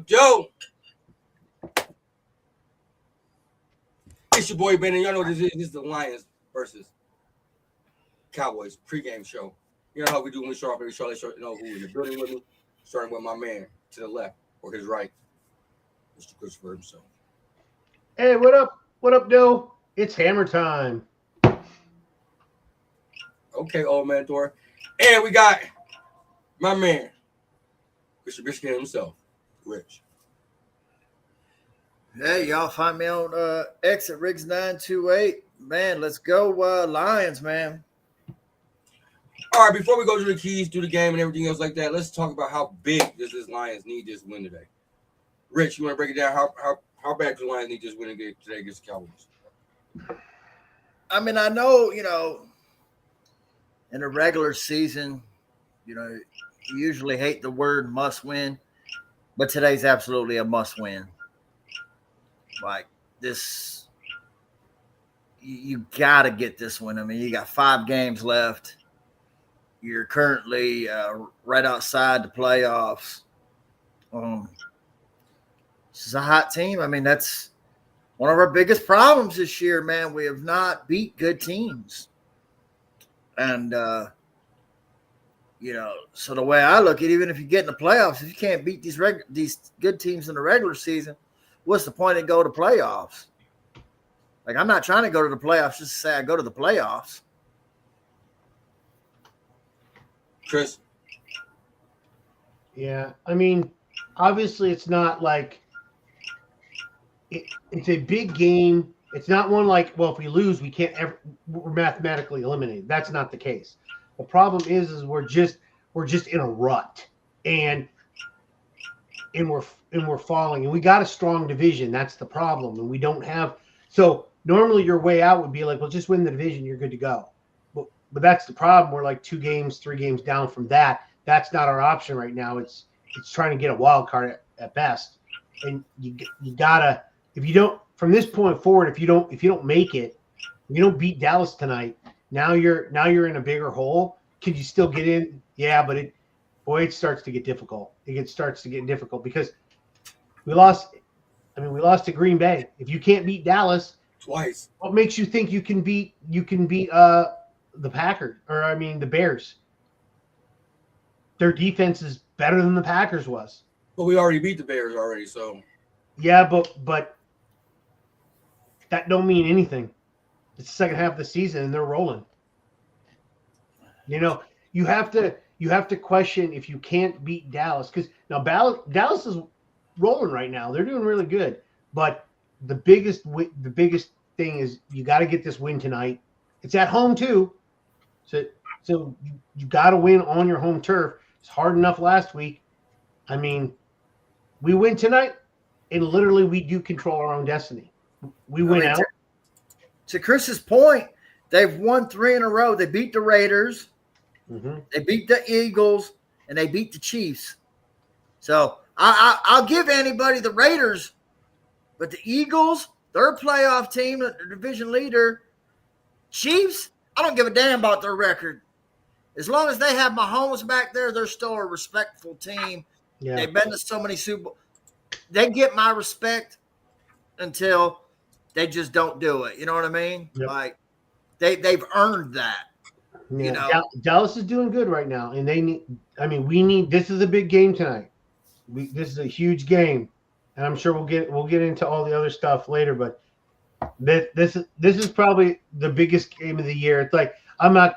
Joe. It's your boy Ben, and y'all know what this is. This is the Lions versus Cowboys pregame show. You know how we do when we start off every show. Let's know who in the building with me. Starting with my man to the left or his right, Mr. Christopher himself. Hey, what up? What up, Joe? It's hammer time. Okay, old man Thor. And we got my man, Mr. Michigan himself, Rich. Hey, y'all find me on X at Riggs928. Man, let's go Lions, man. All right, before we go to the keys, do the game, and everything else like that, let's talk about how big does this Lions need this win today. Rich, you want to break it down? How bad do the Lions need this win today against the Cowboys? I mean, I know, in a regular season, you usually hate the word must win, but today's absolutely a must win. Like this, you got to get this one. I mean, you got 5 games left. You're currently right outside the playoffs. This is a hot team. I mean, that's one of our biggest problems this year, man. We have not beat good teams. And, so the way I look at it, even if you get in the playoffs, if you can't beat these good teams in the regular season, what's the point of go to playoffs? Like, I'm not trying to go to the playoffs just to say I go to the playoffs. Chris? Yeah, I mean, obviously it's not like it's a big game. It's not one like, well, if we lose, we're mathematically eliminated. That's not the case. The problem is we're just in a rut, and we're falling, and we got a strong division. That's the problem, and we don't have. So normally your way out would be like, well, just win the division, you're good to go. But that's the problem. We're like 2 games, 3 games down from that. That's not our option right now. It's trying to get a wild card at best, and you gotta, if you don't, from this point forward, if you don't make it, if you don't beat Dallas tonight, now you're in a bigger hole. Could you still get in? Yeah, but it starts to get difficult. It starts to get difficult because we lost to Green Bay. If you can't beat Dallas Twice, what makes you think you can beat the Packers, or the Bears? Their defense is better than the Packers was. but we already beat the Bears already, so. Yeah, but that don't mean anything. It's the second half of the season and they're rolling. You have to question if you can't beat Dallas, because now Dallas is rolling right now. They're doing really good, but the biggest thing is you got to get this win tonight. It's at home too, so you got to win on your home turf. It's hard enough last week. I mean, we win tonight, and literally we do control our own destiny. We win out. To Chris's point, they've won 3 in a row. They beat the Raiders, they beat the Eagles, and they beat the Chiefs. So I'll give anybody the Raiders, but the Eagles, their playoff team, the division leader, Chiefs, I don't give a damn about their record. As long as they have Mahomes back there, they're still a respectful team. Yeah. They've been to so many Super Bowls. They get my respect until they just don't do it. You know what I mean? Yep. Like they've earned that. Yeah. Dallas is doing good right now, and we need. This is a big game tonight. This is a huge game, and I'm sure we'll get into all the other stuff later. But this is probably the biggest game of the year. It's like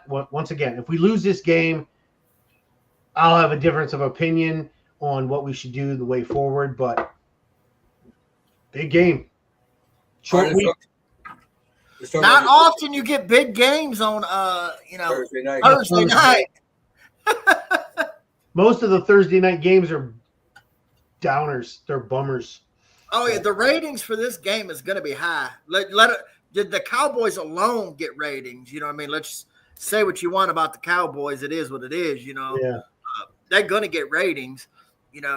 once again, if we lose this game, I'll have a difference of opinion on what we should do the way forward. But big game. Short week. Not often you get big games on Thursday night. Most of the Thursday night games are downers. They're bummers. Oh yeah, the ratings for this game is going to be high. Did the Cowboys alone get ratings? You know what I mean? Let's say what you want about the Cowboys. It is what it is. Yeah. They're going to get ratings.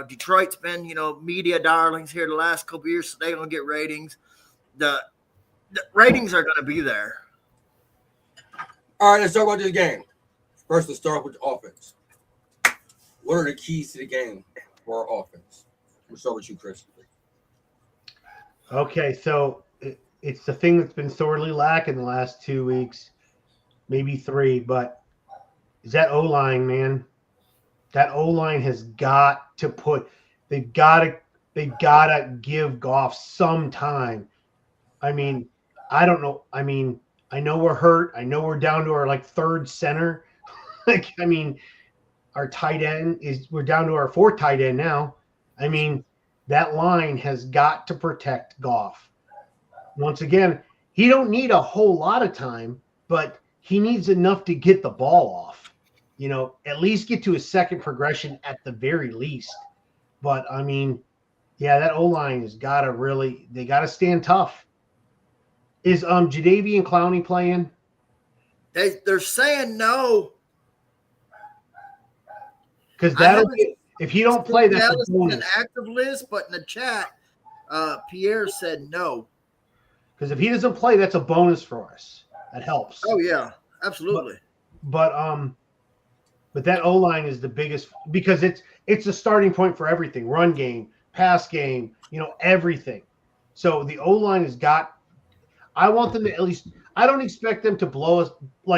Detroit's been media darlings here the last couple of years, so they're going to get ratings. The ratings are going to be there. All right, let's talk about this game. First, let's start with the offense. What are the keys to the game for our offense? What's up with you, Chris? Okay, so it's the thing that's been sorely lacking the last 2 weeks, maybe 3, but is that O-line, man. That O-line has got to they've got to give Goff some time. I mean, I don't know. I mean, I know we're hurt. I know we're down to our like third center. Like, I mean, our tight end we're down to our fourth tight end now. I mean, that line has got to protect Goff. Once again, he don't need a whole lot of time, but he needs enough to get the ball off. You know, at least get to a second progression at the very least. But I mean, yeah, that O-line has got to they got to stand tough. Is Jadeveon Clowney playing? They're saying no. Because if he don't play, that's a bonus. An active list, but in the chat, Pierre said no. Because if he doesn't play, that's a bonus for us. That helps. Oh yeah, absolutely. But that O-line is the biggest because it's a starting point for everything: run game, pass game, everything. So the O-line has got. I want them to at least. I don't expect them to blow us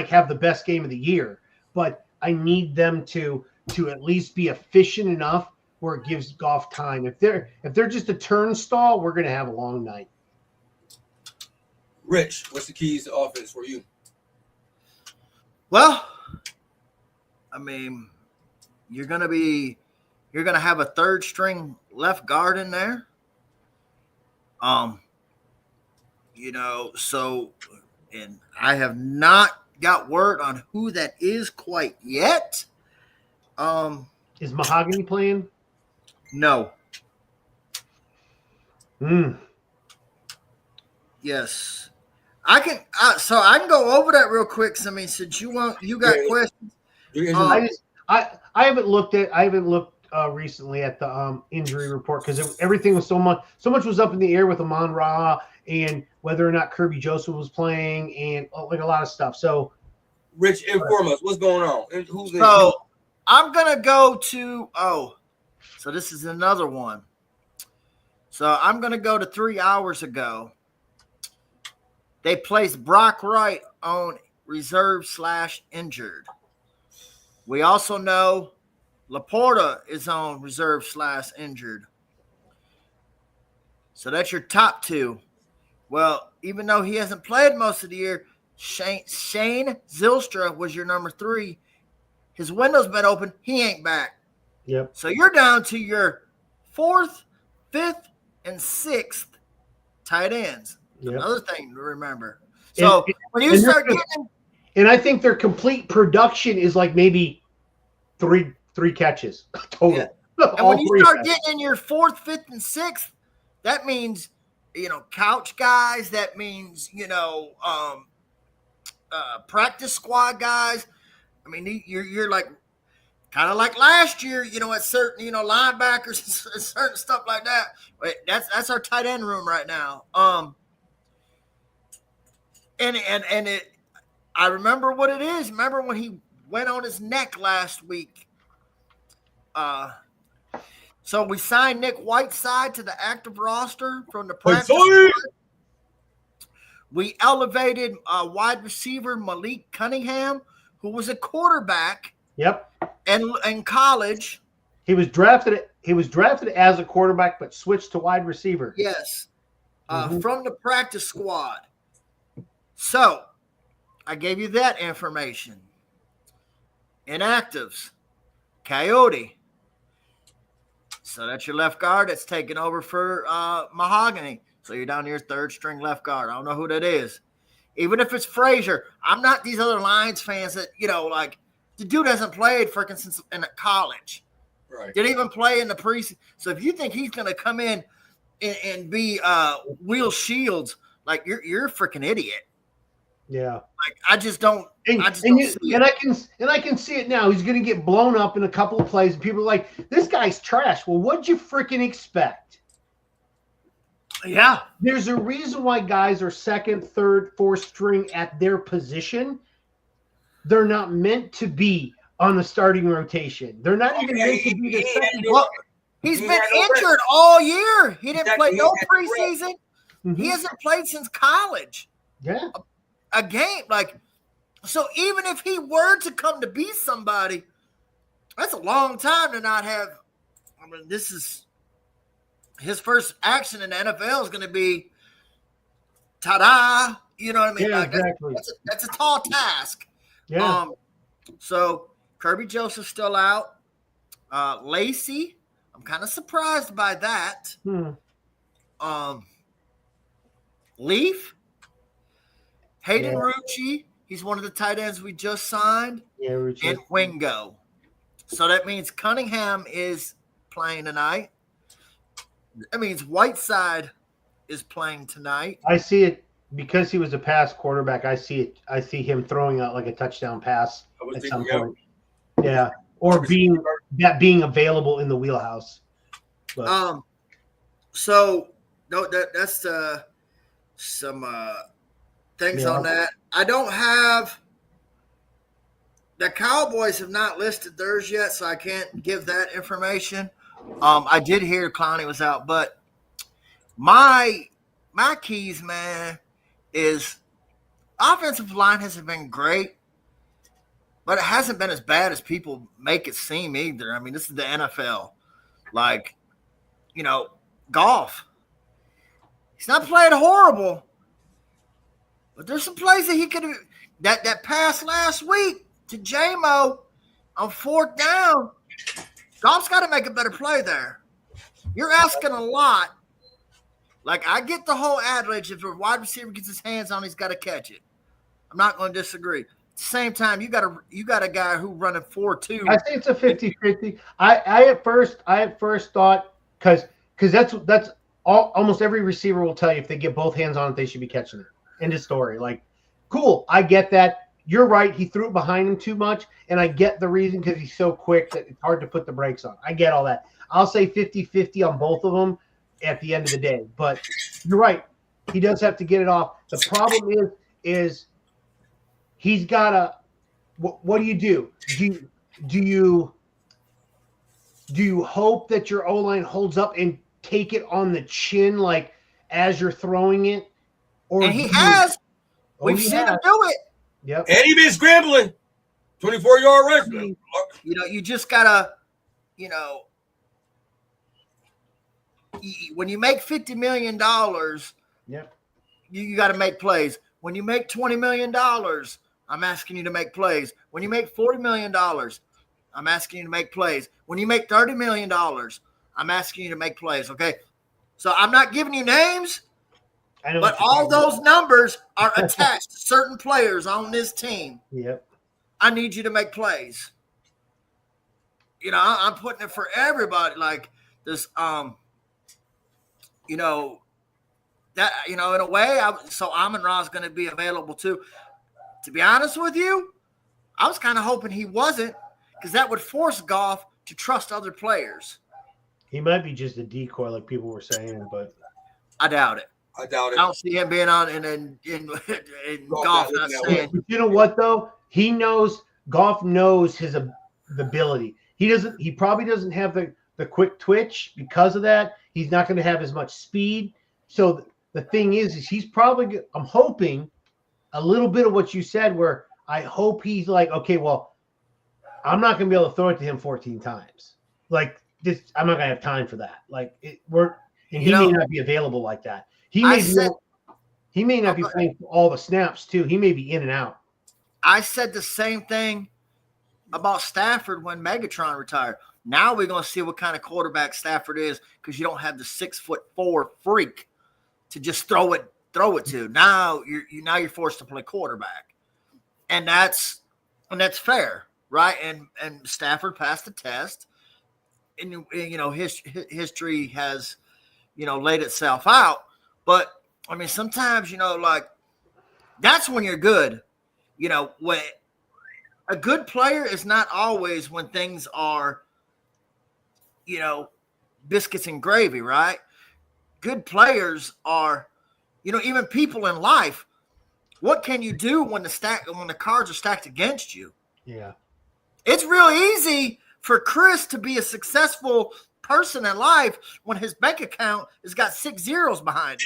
have the best game of the year, but I need them to at least be efficient enough where it gives Goff time. If they're just a turnstile, we're going to have a long night. Rich, what's the keys to offense for you? Well, I mean, you're gonna have a third string left guard in there. So, and I have not got word on who that is quite yet. Is Mahogany playing? No. Yes. I can go over that real quick. So, I mean, since you got questions. I haven't looked recently at the injury report because everything was so much was up in the air with Amon Ra and whether or not Kirby Joseph was playing and like a lot of stuff. So, Rich, inform us what's going on. So I'm gonna go to so this is another one. So I'm gonna go to 3 hours ago. They placed Brock Wright on reserve/injured. We also know Laporta is on reserve/injured. So that's your top two. Well, even though he hasn't played most of the year, Shane Zylstra was your number 3. His window's been open. He ain't back. Yep. So you're down to your 4th, 5th, and 6th tight ends. Yep. Another thing to remember. So when you start getting – and I think their complete production is like maybe three catches total. Yeah. And when you start getting in your 4th, 5th, and 6th, that means, couch guys. That means, practice squad guys. I mean, you're like kind of like last year, at certain, linebackers and certain stuff like that. But that's our tight end room right now. I remember what it is. Remember when he went on his neck last week? So we signed Nick Whiteside to the active roster from the practice squad. We elevated wide receiver Malik Cunningham, who was a quarterback. Yep. And in college, he was drafted as a quarterback, but switched to wide receiver. Yes, from the practice squad. So I gave you that information. Inactives, Coyote. So that's your left guard that's taking over for Mahogany. So you're down to your 3rd string left guard. I don't know who that is. Even if it's Frazier, I'm not these other Lions fans that, like the dude hasn't played freaking since in college. Right. Didn't even play in the preseason. So if you think he's going to come in and be Will Shields, like you're a freaking idiot. Yeah. Like I just don't. I can see it now. He's going to get blown up in a couple of plays, and people are like, "This guy's trash." Well, what'd you freaking expect? Yeah. There's a reason why guys are 2nd, 3rd, 4th string at their position. They're not meant to be on the starting rotation. They're not even meant to be the second. He's He been had no injured rest. all year. He didn't Exactly, play he no had no rest. preseason. Mhm. He hasn't played since college. Yeah. A game. Like, so even if he were to come to be somebody, that's a long time to not have. I mean, this is his first action in the NFL is going to be ta-da. You know what I mean? Yeah, Like, exactly. that's a tall task. Yeah. So Kirby Joseph's still out. Lacey, I'm kind of surprised by that. Leaf, Hayden Rucci, he's one of the tight ends we just signed. Yeah, Rucci. And Wingo. So that means Cunningham is playing tonight. That means Whiteside is playing tonight. I see it because he was a pass quarterback. I see it. I see him throwing out like a touchdown pass at some point. Yeah, or being available in the wheelhouse. But. So no, that's some things on that. I don't have. The Cowboys have not listed theirs yet, so I can't give that information. I did hear Clowney was out, but my keys, man, is offensive line hasn't been great, but it hasn't been as bad as people make it seem either. I mean, this is the NFL. Like, Goff. He's not playing horrible, but there's some plays that he could have. That pass last week to J-Mo on 4th down, Goff's got to make a better play there. You're asking a lot. Like, I get the whole adage, if a wide receiver gets his hands on it, he's got to catch it. I'm not going to disagree. At the same time, you got a guy who running 4.2. I think it's a 50-50. I at first thought because that's almost every receiver will tell you if they get both hands on it, they should be catching it. End of story. Like, cool, I get that. You're right. He threw it behind him too much, and I get the reason because he's so quick that it's hard to put the brakes on. I get all that. I'll say 50-50 on both of them at the end of the day. But you're right. He does have to get it off. The problem is he's got to – what do you do? Do you hope that your O-line holds up and take it on the chin like as you're throwing it? And he has. We've seen him do it. Yep. And he been scrambling. 24-yard rush. You just gotta, when you make $50 million, yep, you got to make plays. When you make $20 million, I'm asking you to make plays. When you make $40 million, I'm asking you to make plays. When you make $30 million, I'm asking you to make plays. Okay, so I'm not giving you names. But all those numbers are attached to certain players on this team. Yep. I need you to make plays. I'm putting it for everybody. Like this, that, in a way, so Amon-Ra is going to be available too. To be honest with you, I was kind of hoping he wasn't because that would force Goff to trust other players. He might be just a decoy, like people were saying, but I doubt it. I doubt it. I don't see him being on in Goff not saying. But you know what though? Goff knows his ability. He probably doesn't have the quick twitch because of that. He's not going to have as much speed. So the thing is he's probably. I'm hoping a little bit of what you said, where I hope he's like, okay, well, I'm not going to be able to throw it to him 14 times. Like this, I'm not going to have time for that. Like he may not be available like that. He may not be playing all the snaps too. He may be in and out. I said the same thing about Stafford when Megatron retired. Now we're going to see what kind of quarterback Stafford is because you don't have the 6'4" freak to just throw it to. Now you're forced to play quarterback, and that's fair, right? And Stafford passed the test, and his history has laid itself out. But I mean, sometimes like that's when you're good. When a good player is not always when things are, biscuits and gravy, right? Good players are, even people in life. What can you do when the cards are stacked against you? Yeah. It's real easy for Chris to be a successful person in life when his bank account has got 6 zeros behind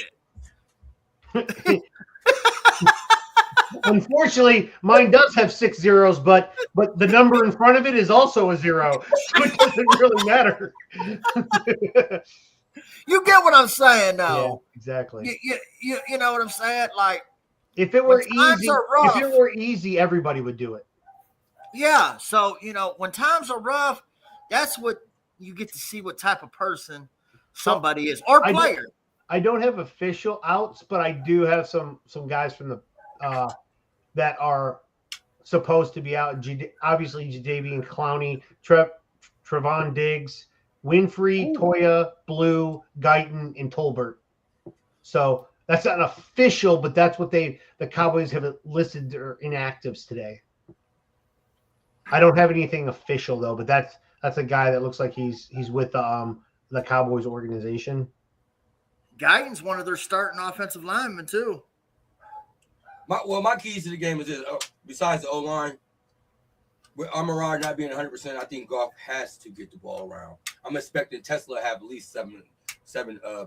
it. Unfortunately, mine does have 6 zeros, but the number in front of it is also a 0, so it doesn't really matter. You get what I'm saying, though. Yeah, exactly. You know what I'm saying? Like, if it were easy, everybody would do it. Yeah. So, when times are rough, that's what you get to see what type of person somebody is or player. I don't have official outs, but I do have some guys from the that are supposed to be out. Obviously, Jadeveon Clowney, Trevon Diggs, Winfrey, Toya, Blue, Guyton, and Tolbert. So that's not official, but that's what the Cowboys have listed their inactives today. I don't have anything official though, but that's a guy that looks like he's with the Cowboys organization. Guyton's one of their starting offensive linemen too. My keys to the game is this. Besides the O-line, with Amon-Ra not being 100%, I think Goff has to get the ball around. I'm expecting Tesla to have at least seven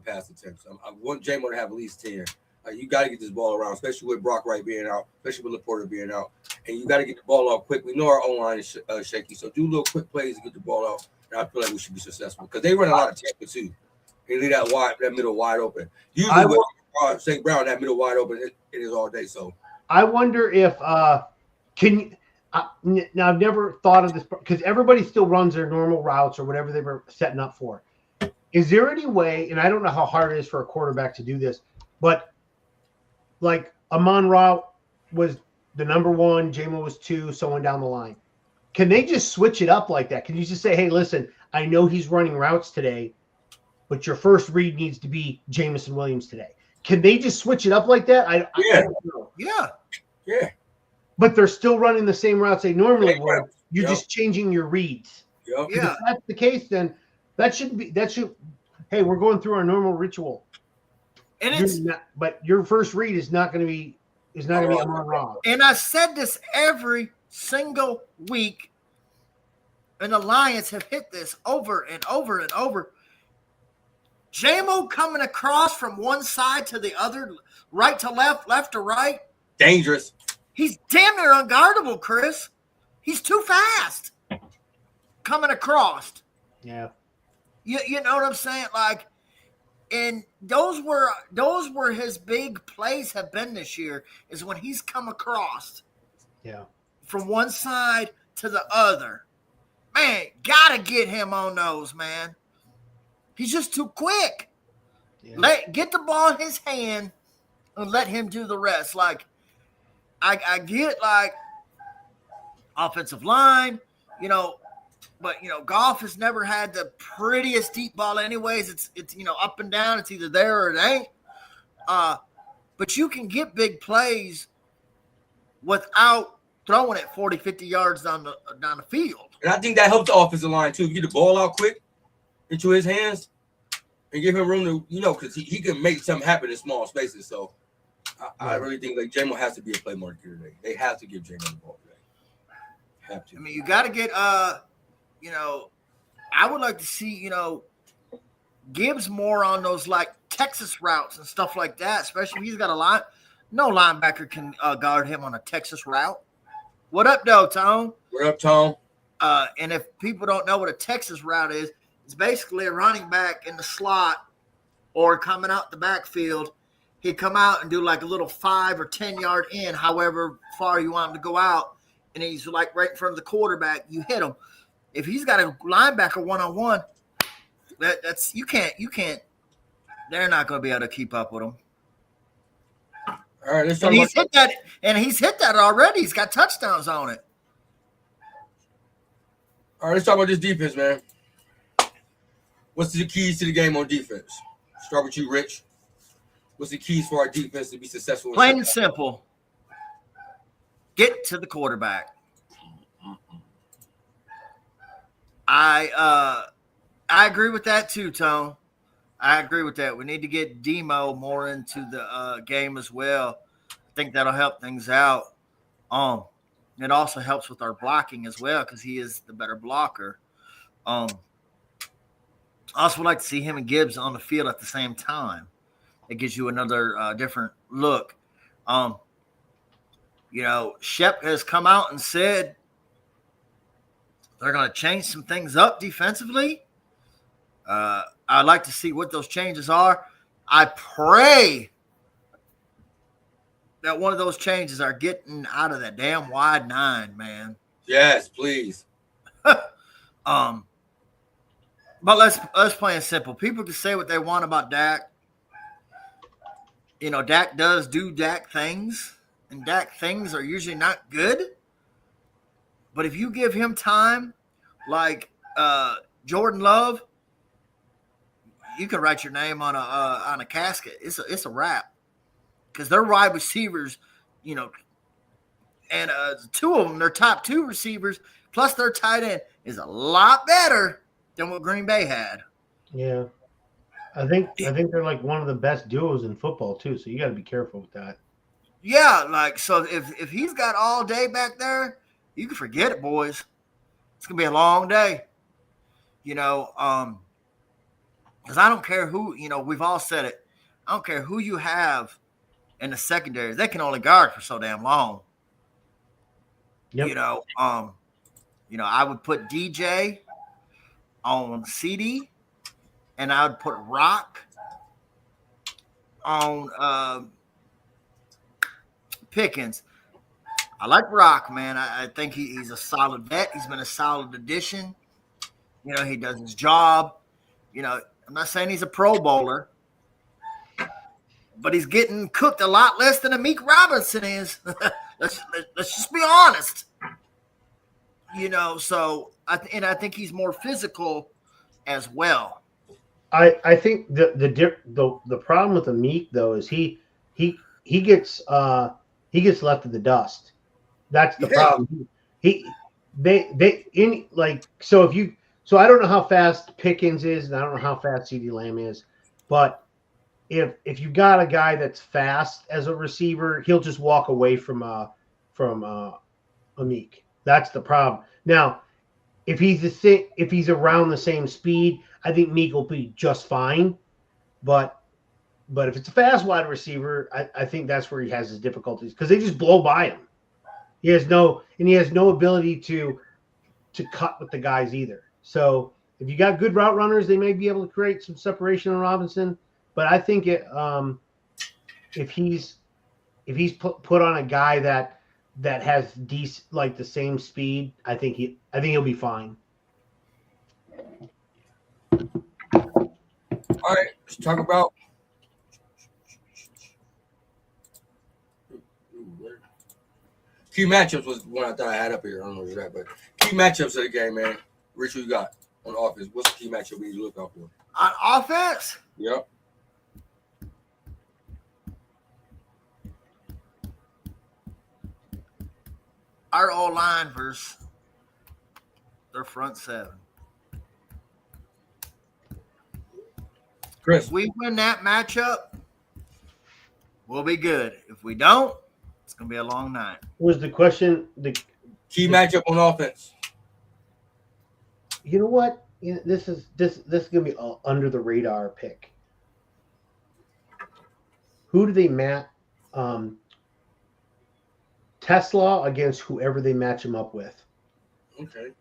pass attempts. I want J-Mo to have at least 10. You got to get this ball around, especially with Brock Wright being out, especially with Laporta being out. And you got to get the ball out quick. We know our O-line is shaky, so do little quick plays to get the ball out. And I feel like we should be successful because they run a lot of tempo too. They leave that middle wide open. Usually with St. Brown, that middle wide open, it is all day. So I wonder if now I've never thought of this because everybody still runs their normal routes or whatever they were setting up for. Is there any way, and I don't know how hard it is for a quarterback to do this, but like Amon-Ra was the number 1, J-Mo was 2, so on down the line. Can they just switch it up like that? Can you just say, hey, listen, I know he's running routes today, but your first read needs to be Jameson Williams today. Can they just switch it up like that? I don't know. Yeah. But they're still running the same routes they normally would. You're just changing your reads. Yep. Yeah. If that's the case, then hey, we're going through our normal ritual. And but your first read is not going to be Amon-Ra. And I said this every single week, and the Lions have hit this over and over and over. J-Mo coming across from one side to the other, right to left, left to right. Dangerous. He's damn near unguardable, Chris. He's too fast coming across. Yeah. You know what I'm saying? Like, and those were his big plays have been this year, is when he's come across. Yeah. From one side to the other. Man, gotta get him on those, man. He's just too quick. Yeah. Get the ball in his hand and let him do the rest. Like, I get, like, offensive line, but, Goff has never had the prettiest deep ball anyways. It's up and down. It's either there or it ain't. But you can get big plays without throwing it 40, 50 yards down the field. And I think that helps the offensive line, too. Get the ball out quick into his hands and give him room to, because he can make something happen in small spaces. So I really think like J-Mo has to be a playmaker today. They have to give J-Mo the ball today. Have to. I mean, you got to get, I would like to see, Gibbs more on those like Texas routes and stuff like that, especially if he's got a line. No linebacker can guard him on a Texas route. What up, though, Tone? What up, Tone? And if people don't know what a Texas route is, it's basically a running back in the slot or coming out the backfield. He'd come out and do like a little 5 or 10 yard in, however far you want him to go out. And he's like right in front of the quarterback. You hit him. If he's got a linebacker one-on-one, that's you can't. They're not going to be able to keep up with him. All right, let's talk and he's hit that already. He's got touchdowns on it. All right, let's talk about this defense, man. What's the keys to the game on defense? Start with you, Rich. What's the keys for our defense to be successful? Plain and simple. Get to the quarterback. I agree with that too, Tone. I agree with that. We need to get Demo more into the game as well. I think that'll help things out. It also helps with our blocking as well because he is the better blocker. I also would like to see him and Gibbs on the field at the same time. It gives you another different look. Shep has come out and said they're going to change some things up defensively. I'd like to see what those changes are. I pray that one of those changes are getting out of that damn wide 9, man. Yes, please. But let's play it simple. People can say what they want about Dak. Dak does do Dak things, and Dak things are usually not good. But if you give him time, like Jordan Love, you can write your name on a casket. It's a wrap, because they're wide receivers, and 2 of them, their top 2 receivers plus their tight end is a lot better than what Green Bay had. Yeah. I think they're like one of the best duos in football too, so you got to be careful with that. Yeah, so if he's got all day back there, you can forget it, boys. It's gonna be a long day. Because I don't care who, we've all said it. I don't care who you have in the secondary. They can only guard for so damn long. Yep. I would put DJ on CD, and I would put Rock on Pickens. I like Rock, man. I think he's a solid vet. He's been a solid addition. He does his job. I'm not saying he's a Pro Bowler, but he's getting cooked a lot less than Amik Robinson is. let's just be honest. So I think he's more physical as well. I think the problem with Amik though is he gets left in the dust. That's the problem. So I don't know how fast Pickens is, and I don't know how fast CeeDee Lamb is, but if you got a guy that's fast as a receiver, he'll just walk away from Amik. That's the problem. Now, if he's around the same speed, I think Meek will be just fine. But if it's a fast wide receiver, I think that's where he has his difficulties, because they just blow by him. He has no ability to cut with the guys either. So if you got good route runners, they may be able to create some separation on Robinson. But I think if he's put on a guy that has decent, like the same speed, I think he'll be fine. All right, let's talk about key matchups. Was one I thought I had up here. I don't know what's that, but key matchups of the game, man. Rich, what you got on offense? What's the key matchup we need to look out for? On offense? Yep. Our O-line versus their front 7. Chris, if we win that matchup, we'll be good. If we don't, it's going to be a long night. Was the question key matchup on offense? You know what? This is going to be an under the radar pick. Who do they match? Tesla against whoever they match him up with. Okay.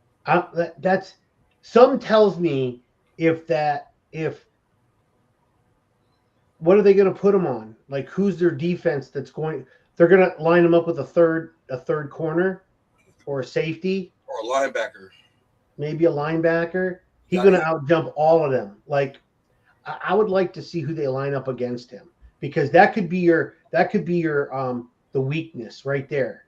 That's some tells me if what are they going to put him on? Like, who's their defense that's going? They're going to line him up with a third corner or a safety or a linebacker. Maybe a linebacker. He's going to outjump all of them. Like, I would like to see who they line up against him, because that could be your the weakness right there.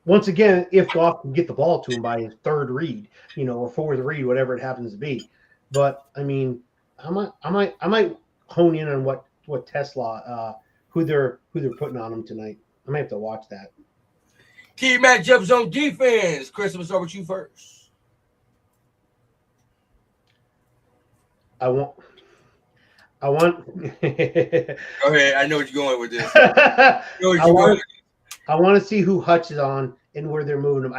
Once again, if Goff can get the ball to him by his third read, or fourth read, whatever it happens to be. But I mean, I might hone in on what Tesla who they're putting on him tonight. I might have to watch that. Key matchups on defense. Chris, let's start with you first. I want. Go ahead. I know what you're going with this. I want to see who Hutch is on and where they're moving him.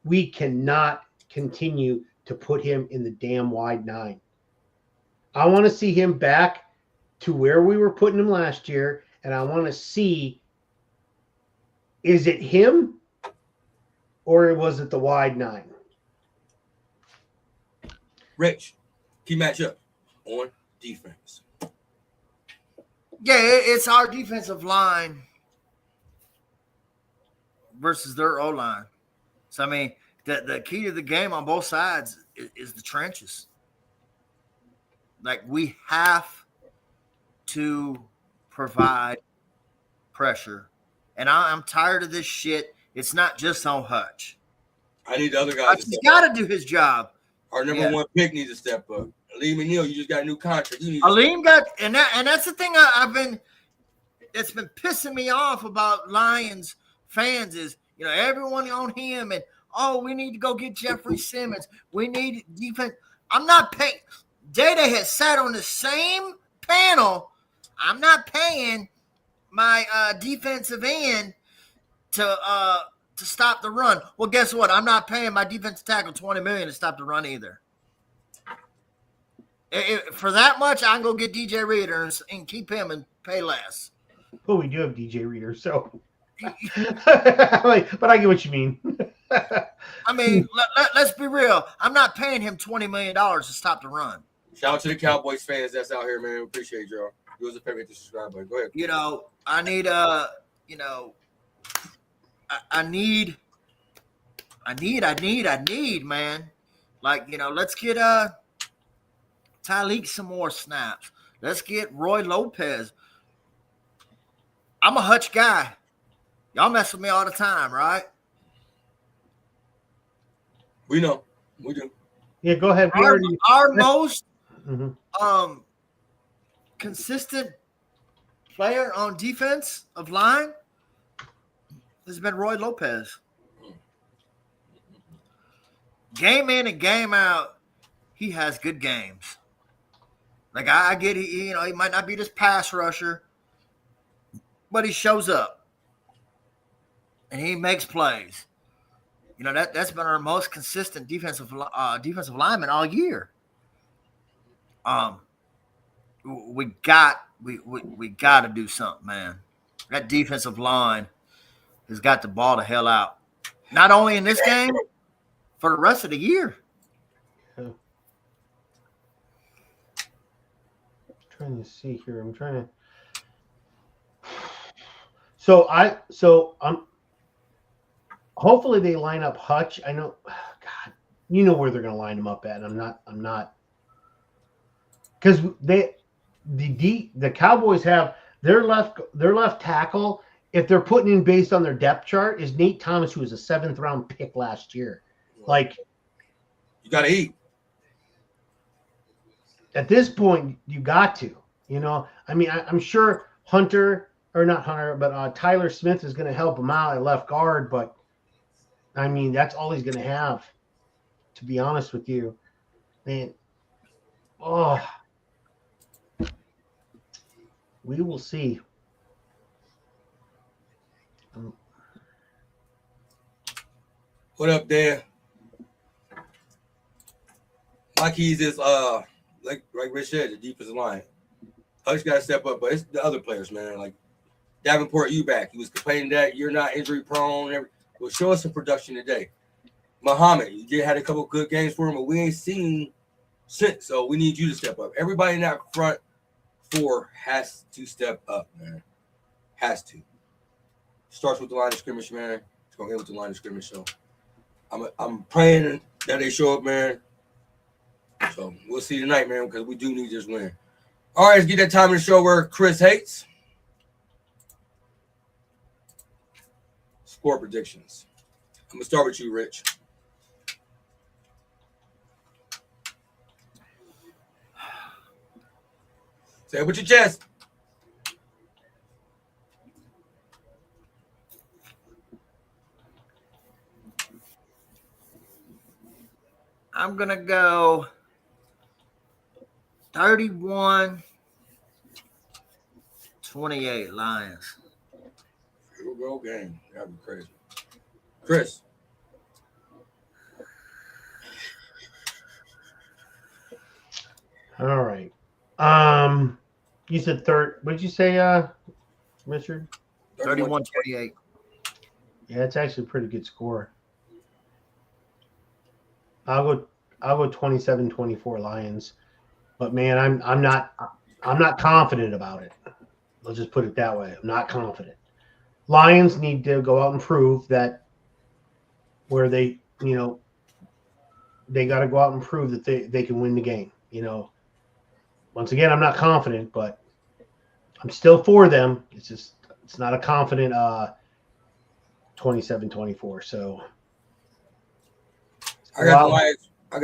We cannot continue to put him in the damn wide 9. I want to see him back to where we were putting him last year, and I want to see, is it him or was it the wide 9? Rich, key matchup on defense. Yeah, it's our defensive line versus their O-line. So, I mean, the key to the game on both sides is the trenches. Like, we have to provide pressure. And I'm tired of this shit. It's not just on Hutch. I need the other guys. He's got to do his job. Our number one pick needs to step up. Aleem McNeil, you just got a new contract. You need Aleem got, and that's the thing that's been pissing me off about Lions fans is, everyone on him and, we need to go get Jeffrey Simmons. We need defense. I'm not paying. Data has sat on the same panel. I'm not paying my defensive end to stop the run. Well, guess what? I'm not paying my defensive tackle $20 million to stop the run either. For that much, I can go get DJ Reader and keep him and pay less. Well, we do have DJ Reader, so. But I get what you mean. I mean, let's be real. I'm not paying him $20 million to stop the run. Shout out to the Cowboys fans that's out here, man. We appreciate y'all. Do us a favor, hit the subscribe button. Go ahead. I need I need, man. Like, let's get Tyleek some more snaps. Let's get Roy Lopez. I'm a Hutch guy. Y'all mess with me all the time, right? We know. We do. Yeah, go ahead. Our most consistent player on defense of line has been Roy Lopez. Game in and game out, he has good games. Like, I get it, he might not be this pass rusher, but he shows up and he makes plays. That's been our most consistent defensive lineman all year. We got to do something, man. That defensive line has got the ball the hell out. Not only in this game, for the rest of the year. I'm trying to see here. I'm trying to. Hopefully they line up Hutch. I know, God, you know where they're going to line him up at. I'm not, because the Cowboys have their left tackle. If they're putting in based on their depth chart, is Nate Thomas, who was a 7th round pick last year. Like, you got to eat. At this point, you got to. I mean, I'm sure Tyler Smith is going to help him out at left guard, but I mean, that's all he's going to have, to be honest with you. Man, we will see. What up, there? My keys is like Rich said, the defensive line. Hutch got to step up, but it's the other players, man. Like Davenport, you back. He was complaining that you're not injury prone. Well, show us some production today. Muhammad, you did had a couple good games for him, but we ain't seen since. So we need you to step up. Everybody in that front 4 has to step up, man. Has to. Starts with the line of scrimmage, man. It's gonna end with the line of scrimmage. So I'm praying that they show up, man. So we'll see tonight, man, because we do need this win. All right, let's get that time in the show where Chris hates. Score predictions. I'm going to start with you, Rich. Say it with your chest. I'm going to go 31-28 Lions. Field goal game. That'd be crazy. Chris. All right. You said third. What did you say, Richard? 31-28. Yeah, it's actually a pretty good score. I'll go 27-24 Lions. But man, I'm not confident about it. Let's just put it that way. I'm not confident. Lions need to go out and prove that where they got to go out and prove that they can win the game. Once again, I'm not confident, but I'm still for them. It's not a confident 27-24. So I got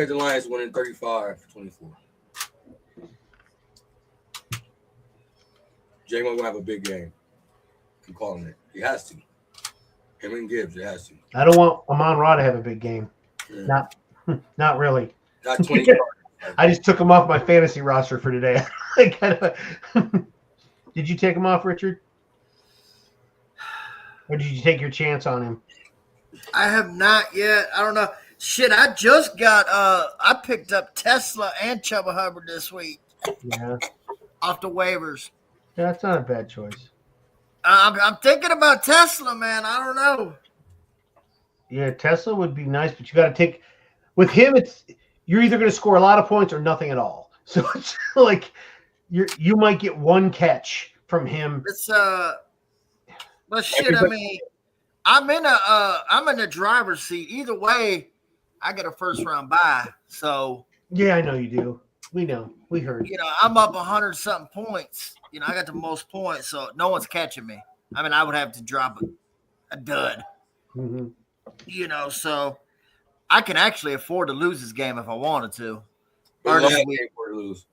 the Lions winning 35-24. J-Mo gonna have a big game. I'm calling it. He has to. Him and Gibbs, it has to. I don't want Amon-Ra to have a big game. Yeah. Not really. Not 20. I just took him off my fantasy roster for today. Did you take him off, Richard? Or did you take your chance on him? I have not yet. I don't know. Shit, I just got I picked up Tesla and Chubba Hubbard this week. Yeah. Off the waivers. Yeah, that's not a bad choice. I'm thinking about Tesla, man. I don't know. Yeah, Tesla would be nice, but you got to take with him. You're either going to score a lot of points or nothing at all. So it's like you might get one catch from him. It's but shit. I mean, I'm in the driver's seat. Either way, I get a first round bye. So yeah, I know you do. We know. We heard. I'm up 100-something points. I got the most points, so no one's catching me. I mean, I would have to drop a dud. Mm-hmm. So I can actually afford to lose this game if I wanted to. Lions can't afford to lose.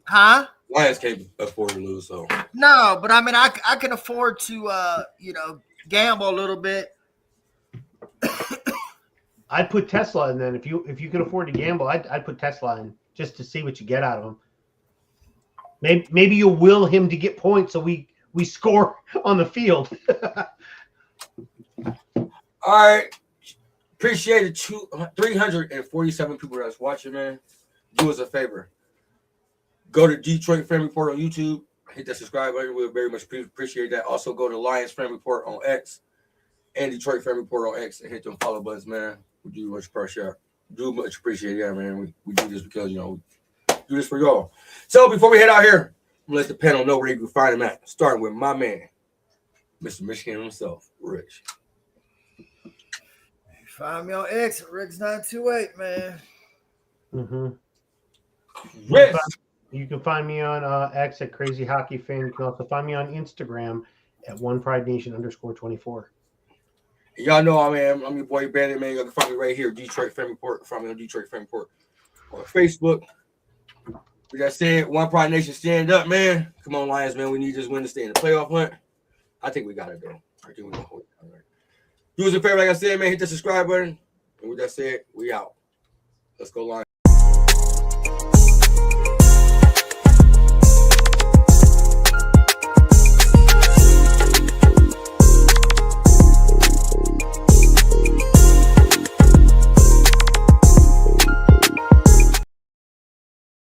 Huh? Lions can't afford to lose, so. No, but I mean, I can afford to, gamble a little bit. I'd put Tesla in then. If you could afford to gamble, I'd put Tesla in just to see what you get out of him. Maybe you'll will him to get points so we score on the field. All right. Appreciate it. 347 people that's watching, man. Do us a favor. Go to Detroit Fan Report on YouTube. Hit that subscribe button. We'll very much appreciate that. Also, go to Lions Fan Report on X and Detroit Fan Report on X and hit them follow buttons, man. We do much appreciate that, man. We do this because, we do this for y'all. So, before we head out here, I'm going to let the panel know where you can find him at. Starting with my man, Mr. Michigan himself, Rich. Find me on X at Riggs928, man. Mm-hmm. Rich. You can find me on X at Crazy Hockey Fan. You can also find me on Instagram at @OnePrideNation_24. Y'all know I'm your boy Bandit, man. You can find me right here, Detroit Fan Report. Find me on Detroit Fan Report on Facebook. Like I said, One Pride Nation, stand up, man. Come on, Lions, man. We need this win to stay in the playoff hunt. I think we got it, though. I think we're going to hold it. All right. Do us a favor, like I said, man. Hit the subscribe button. And with that said, we out. Let's go, Lions.